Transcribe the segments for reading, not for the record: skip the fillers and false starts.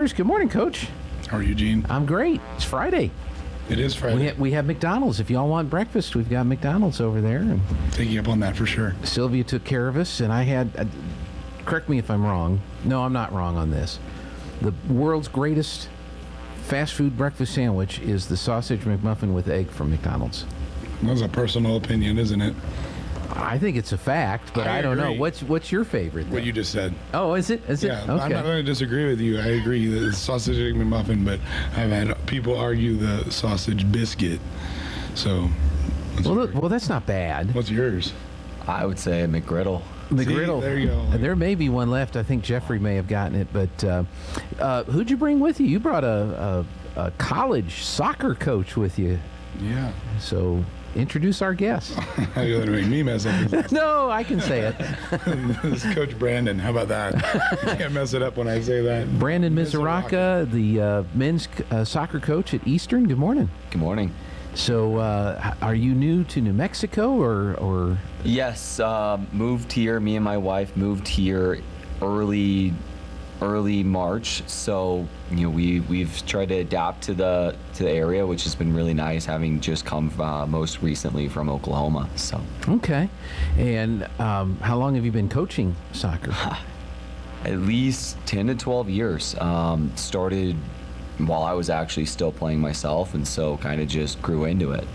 Good morning, Coach. How are you, Gene? I'm great. It's Friday. It is Friday. We have McDonald's. If y'all want breakfast, we've got McDonald's over there. And Take you up on that for sure. Sylvia took care of us, and I had, correct me if I'm wrong. No, I'm not wrong on this. The world's greatest fast food breakfast sandwich is the sausage McMuffin with egg from McDonald's. That's a personal opinion, isn't it? I think it's a fact, but I don't know. What's your favorite? What you just said. Oh, is it? Is Yeah, it? Okay. I'm not going to disagree with you. I agree that it's sausage egg McMuffin, but I've had people argue the sausage biscuit. So, Well, that's not bad. what's yours? I would say McGriddle. McGriddle. See, there you go. There may be one left. I think Jeffrey may have gotten it. But who'd you bring with you? You brought a college soccer coach with you. Yeah. So introduce our guest. You're going to make me mess up. No, I can say it. This is Coach Brandon. How about that? You can't mess it up when I say that. Brandon Misuraca, the men's soccer coach at Eastern. Good morning. Good morning. So are you new to New Mexico or? Yes, moved here. Me and my wife moved here early March. So we've tried to adapt to the area, which has been really nice. Having just come most recently from Oklahoma. So Okay, and how long have you been coaching soccer? at least 10 to 12 years. Started while I was actually still playing myself, and so kind of just grew into it.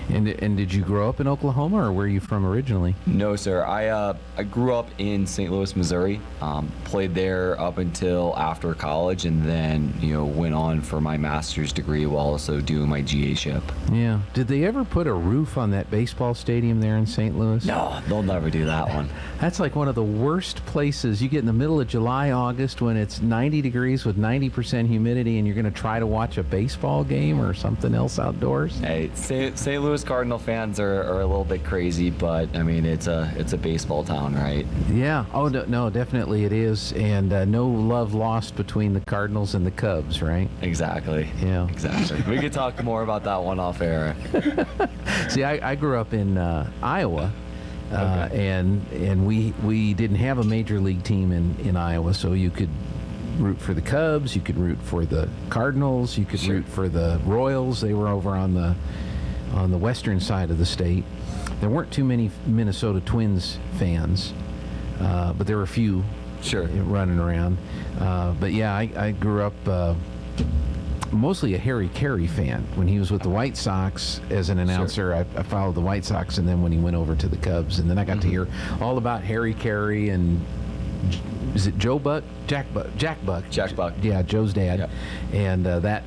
And did you grow up in Oklahoma, or where are you from originally? No, sir. I grew up in St. Louis, Missouri. Played there up until after college, and then went on for my master's degree while also doing my GA-ship. Yeah. Did they ever put a roof on that baseball stadium there in St. Louis? No, they'll never do that one. That's like one of the worst places. You get in the middle of July, August, when it's 90 degrees with 90% humidity, and you're going to try to watch a baseball game or something else outdoors. Hey, St. Louis Cardinal fans are a little bit crazy, but I mean it's a baseball town, right? Yeah. Oh no, definitely it is, and no love lost between the Cardinals and the Cubs, right? Exactly. Yeah. Exactly. We could talk more about that one off air. See, I grew up in Iowa. Okay. And we didn't have a major league team in Iowa, so you could root for the Cubs, you could root for the Cardinals, you could root for the Royals. They were over on the western side of the state. There weren't too many Minnesota Twins fans, but there were a few running around. But yeah, I grew up mostly a Harry Carey fan. When he was with the White Sox as an announcer, I followed the White Sox, and then when he went over to the Cubs, and then I got to hear all about Harry Carey and is it Joe Buck? Jack Buck. Jack Buck. Yeah, Joe's dad. Yep. And that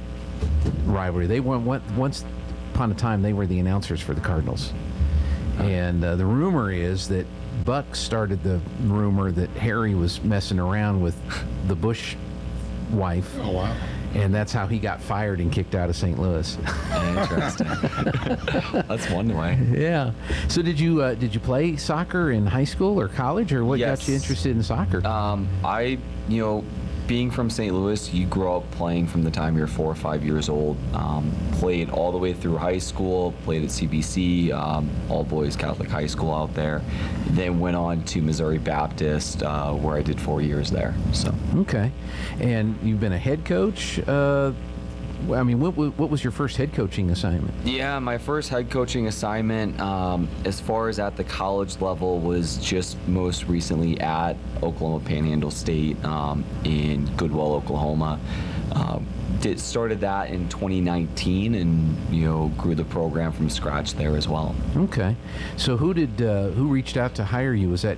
rivalry. They went once upon a time. They were the announcers for the Cardinals. And the rumor is that Buck started the rumor that Harry was messing around with the Bush wife. Oh, wow. And that's how he got fired and kicked out of St. Louis. Interesting. That's one way. Yeah. So did you play soccer in high school or college, or what got you interested in soccer? Being from St. Louis, you grow up playing from the time you're 4 or 5 years old. Played all the way through high school, played at CBC, all boys Catholic high school out there. Then went on to Missouri Baptist, where I did 4 years there. So Okay. And you've been a head coach. What was your first head coaching assignment? Yeah, my first head coaching assignment, as far as at the college level, was just most recently at Oklahoma Panhandle State in Goodwell, Oklahoma. Started that in 2019, and grew the program from scratch there as well. Okay. So who reached out to hire you? Was that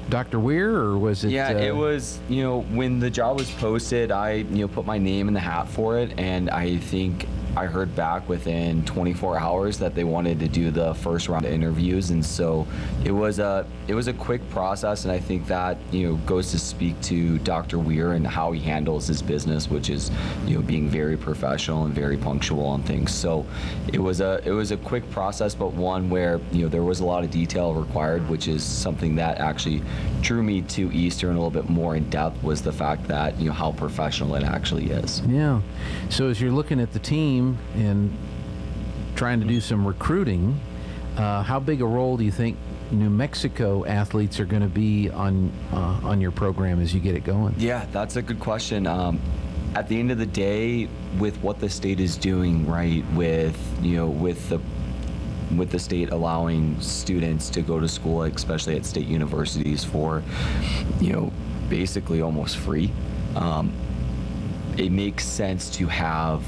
Dr. Weir, or was it? Yeah, it was, when the job was posted, I, put my name in the hat for it, and I think I heard back within 24 hours that they wanted to do the first round of interviews, and so it was a quick process, and I think that goes to speak to Dr. Weir and how he handles his business, which is being very professional and very punctual on things. So it was a quick process, but one where there was a lot of detail required, which is something that actually drew me to Eastern a little bit more in depth, was the fact that how professional it actually is. Yeah. So as you're looking at the team and trying to do some recruiting, how big a role do you think New Mexico athletes are going to be on your program as you get it going? Yeah, that's a good question. At the end of the day, with what the state is doing, right, with the state allowing students to go to school, especially at state universities, for basically almost free, it makes sense to have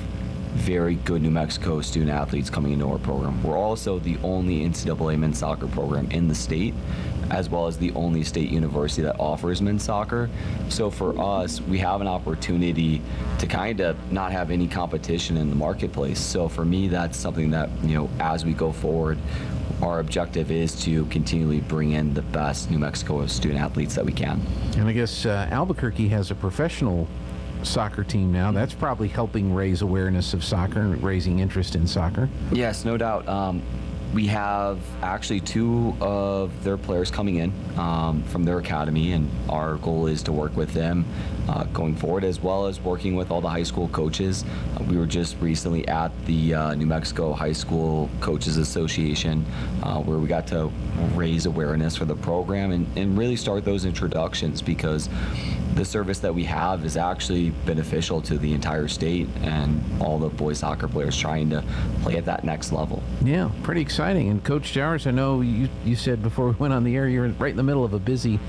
very good New Mexico student athletes coming into our program. We're also the only NCAA men's soccer program in the state, as well as the only state university that offers men's soccer. So for us, we have an opportunity to kind of not have any competition in the marketplace. So for me, that's something that, as we go forward, our objective is to continually bring in the best New Mexico student athletes that we can. And I guess Albuquerque has a professional soccer team now. That's probably helping raise awareness of soccer and raising interest in soccer. Yes, no doubt. We have actually 2 of their players coming in from their academy, and our goal is to work with them going forward, as well as working with all the high school coaches. We were just recently at the New Mexico High School Coaches Association, where we got to raise awareness for the program and really start those introductions, because the service that we have is actually beneficial to the entire state and all the boys soccer players trying to play at that next level. Yeah, pretty exciting. And Coach Jowers, I know you said before we went on the air, you're right in the middle of a busy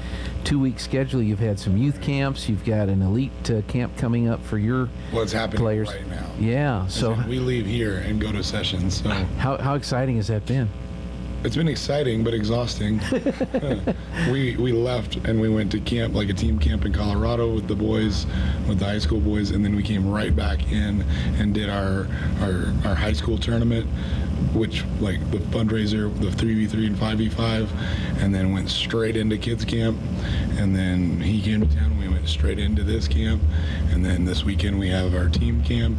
2-week schedule. You've had some youth camps. You've got an elite camp coming up for your What's happening players right now. Yeah. So we leave here and go to sessions. So how exciting has that been? it's been exciting but exhausting. We left and we went to camp, like a team camp in Colorado with the boys, with the high school boys, and then we came right back in and did our high school tournament, which, like, the fundraiser, the 3v3 and 5v5, and then went straight into kids camp. And then he came to town and we went straight into this camp. And then this weekend we have our team camp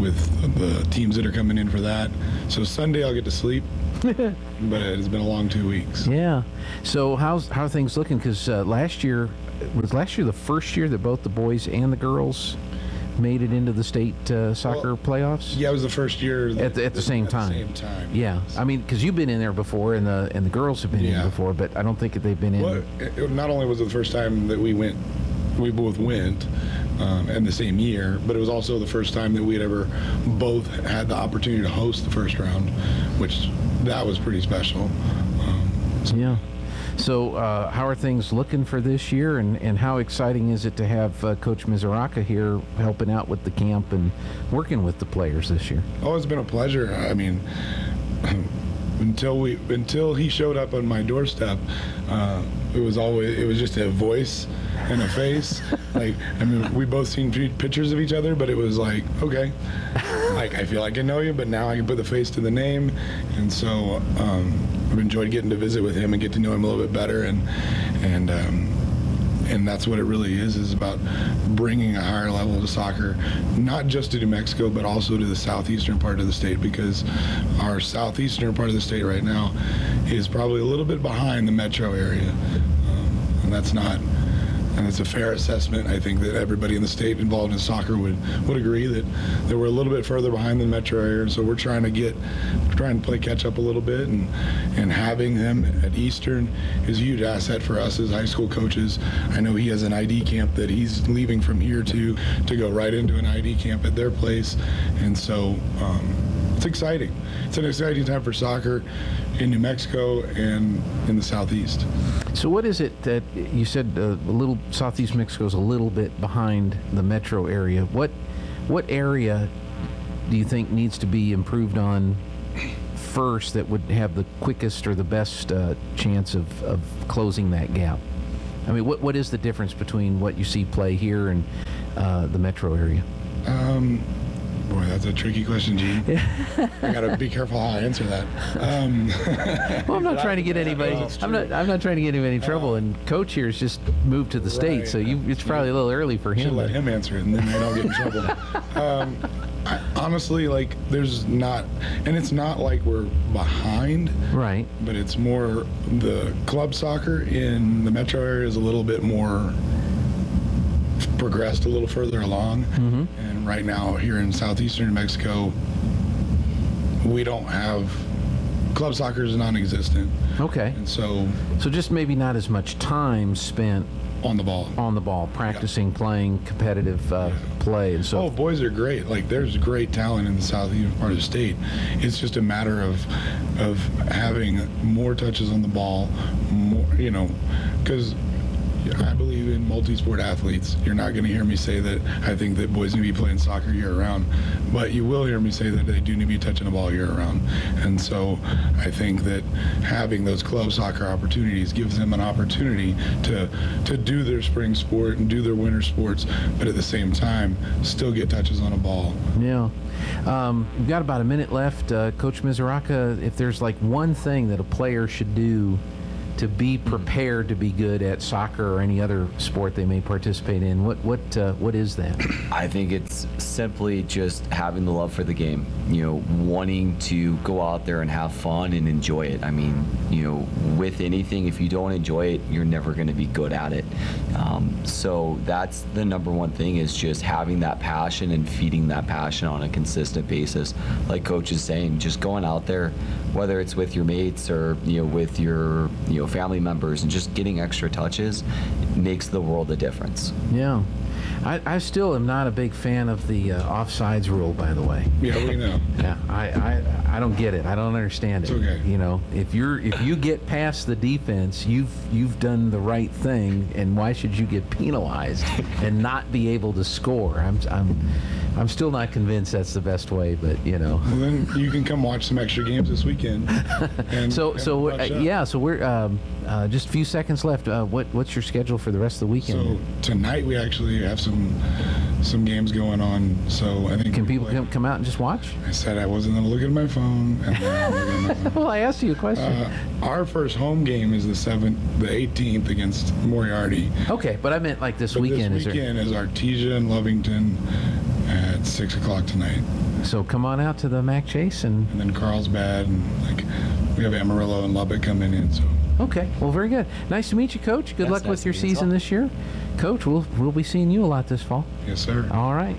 with the teams that are coming in for that. So Sunday I'll get to sleep. But it's been a long 2 weeks. Yeah. So how are things looking? Because last year the first year that both the boys and the girls made it into the state soccer playoffs? Yeah, it was the first year at the same time. Same time. Yeah. I mean, because you've been in there before, and the girls have been in before, but I don't think that they've been in. Well, not only was it the first time that we both went. In the same year, but it was also the first time that we had ever both had the opportunity to host the first round, which that was pretty special. Yeah. So how are things looking for this year, and how exciting is it to have Coach Misuraca here helping out with the camp and working with the players this year? Oh, it's been a pleasure. I mean, until he showed up on my doorstep, it was just a voice and a face. Like, I mean, we both seen pictures of each other, but it was like, okay, like, I feel like I know you, but now I can put the face to the name. And so I've enjoyed getting to visit with him and get to know him a little bit better. And that's what it really is about bringing a higher level to soccer, not just to New Mexico, but also to the southeastern part of the state, because our southeastern part of the state right now is probably a little bit behind the metro area. And that's not, and it's a fair assessment. I think that everybody in the state involved in soccer would agree that we're a little bit further behind the metro area. And so we're trying to play catch up a little bit, and having them at Eastern is a huge asset for us as high school coaches. I know he has an ID camp that he's leaving from here to go right into an ID camp at their place. And so it's exciting. It's an exciting time for soccer in New Mexico and in the southeast. So what is it that you said southeast Mexico is a little bit behind the metro area? What area do you think needs to be improved on first that would have the quickest or the best chance of closing that gap? I mean, what is the difference between what you see play here and the metro area? Boy, that's a tricky question, Gene. I gotta be careful how I answer that. Well, I'm not trying to get anybody. I'm not trying to get anybody in trouble. And Coach here has just moved to the state, so it's probably a little early for him. Should let him answer it, and then I don't get in trouble. Honestly, like, there's not, and it's not like we're behind, right? But it's more the club soccer in the metro area is a little bit more progressed, a little further along. Mm-hmm. And right now here in southeastern New Mexico, we don't have club soccer is non-existent, Okay. and so So just maybe not as much time spent on the ball. on the ball, practicing, playing competitive play, and so. Oh, boys are great. Like, there's great talent in the southeastern part of the state. It's just a matter of having more touches on the ball, more, because I believe in multi-sport athletes. You're not going to hear me say that I think that boys need to be playing soccer year-round, but you will hear me say that they do need to be touching the ball year-round. And so I think that having those club soccer opportunities gives them an opportunity to do their spring sport and do their winter sports, but at the same time still get touches on a ball. Yeah. We've got about a minute left. Coach Misuraca, if there's like one thing that a player should do to be prepared to be good at soccer or any other sport they may participate in, what is that? I think it's simply just having the love for the game, wanting to go out there and have fun and enjoy it. I mean, with anything, if you don't enjoy it, you're never going to be good at it. So that's the number one thing, is just having that passion and feeding that passion on a consistent basis. Like Coach is saying, just going out there, whether it's with your mates or with your family members, and just getting extra touches makes the world a difference. Yeah. I still am not a big fan of the offsides rule, by the way. Yeah, we know. Yeah, I don't get it. I don't understand it. It's okay. If you get past the defense, you've done the right thing, and why should you get penalized and not be able to score? I'm still not convinced that's the best way, but Well, then you can come watch some extra games this weekend. And So we're just a few seconds left. What's your schedule for the rest of the weekend? So tonight we actually have some games going on. So I think Can people come out and just watch? I said I wasn't going to look at my phone. And then Well, I asked you a question. our first home game is the 18th against Moriarty. Okay, but I meant like this But weekend. This weekend is Artesia and Lovington at 6 o'clock tonight. So come on out to the Mac Chase and. And then Carlsbad, and we have Amarillo and Lubbock coming in. So Okay, well, very good. Nice to meet you, Coach. Good Yes, luck nice with your to meet you as season well. this year. Coach, we'll be seeing you a lot this fall. yes, sir. All right.